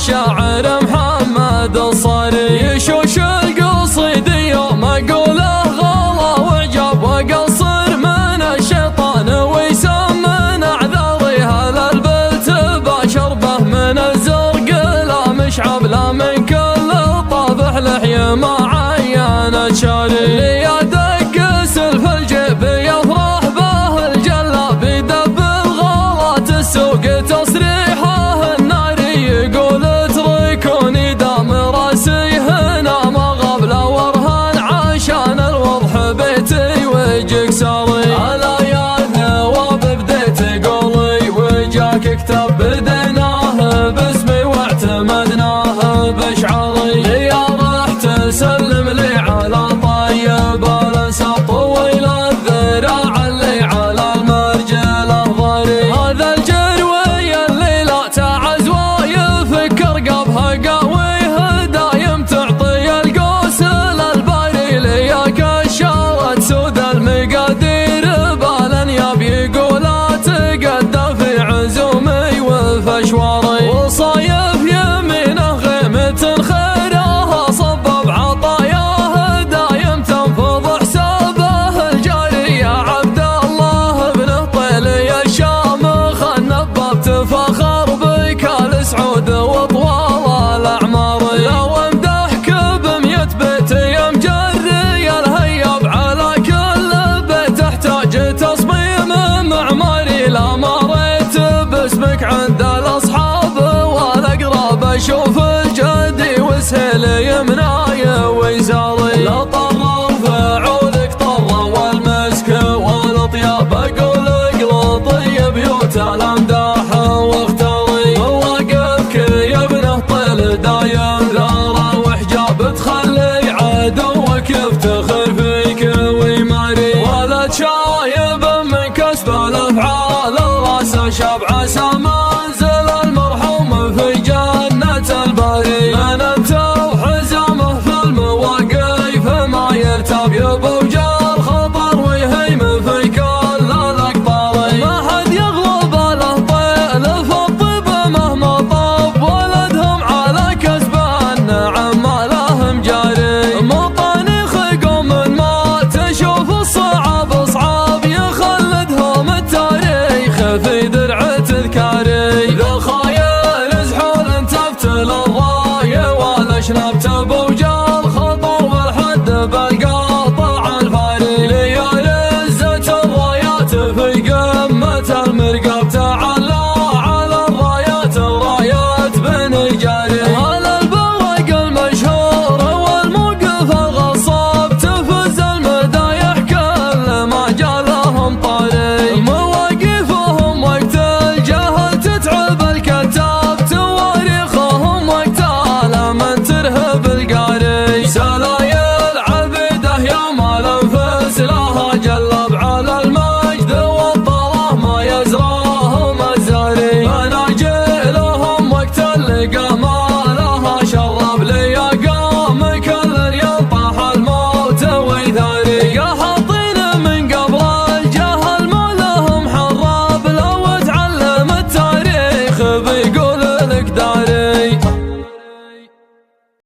الشاعر محمد الصاري يشوش القصيد يوم اقوله غلا وعجب وقصر من الشيطان ويسمن اعذاري هذا البيت بشربه من الزرق لا مشعب لا من كل طابح لحيه معين شاري لي ادق سلف الجيب يفرح به الجلاب يدب الغلات السوق تصريحه الناري يقول اتركوني دام راسي هنا ما قبل ورهان عشان الوضح بيتي ويجيك ساري على يا ثواب بديت قولي وجاك كتاب بديناه باسمي واعتمدناه بشعاري يا رح تسلم لي على طيب الانساب طويل الذراع اللي على المرجل الظري هذا الجروي اللي لا تعز ويفكر قبها قاويه دايم تعطي القوس للباري لي كشارت سود المقادير بالانياب يقول اتقدى في عزومي وفي اشواري وصايف يمينه غيمة خيرها صبب عطاياه دايم تنفض حسابه الجاري يا عبد الله بن طيلي الشامخ النباب تفخر بك السعود وطوال الاعمار لو امدحك ب100 بيت يا مجري الهياب على كل بيت تحتاج تصميم معماري لا مريت باسمك عند الاصحاب والاقراب اشوف الجدي وسهل يمناي ويساري لا طر فعولك طر والمسك والاطياب اقول اقلطي بيوت الامداح واختاري مواقفك يا ابنه طيل دايم ذره وحجاب تخلي عدوك يفتخر فيك ويماري ولا تشايب من كسب الافعال الراس شاب عسى منزل المرحوم في جنة الباري من انت وحزامه في المواقف ما يرتاب يبوجر خطر ويهيم في كل الاقطار ما حد يغلب له طيل في الطب مهما طاب ولدهم على كسب النعم ما لهم جاري مطانيخ قوم ما تشوف الصعب صعب يخلدهم التاريخ في درع تذكاري ذا خايل زحول تفتل الرايه والاشناب تبوجر خطر والحد بالقاطع الفاري لي رزة الرايات في قمة المرقاب تعلى على الرايات الرايات بن جاري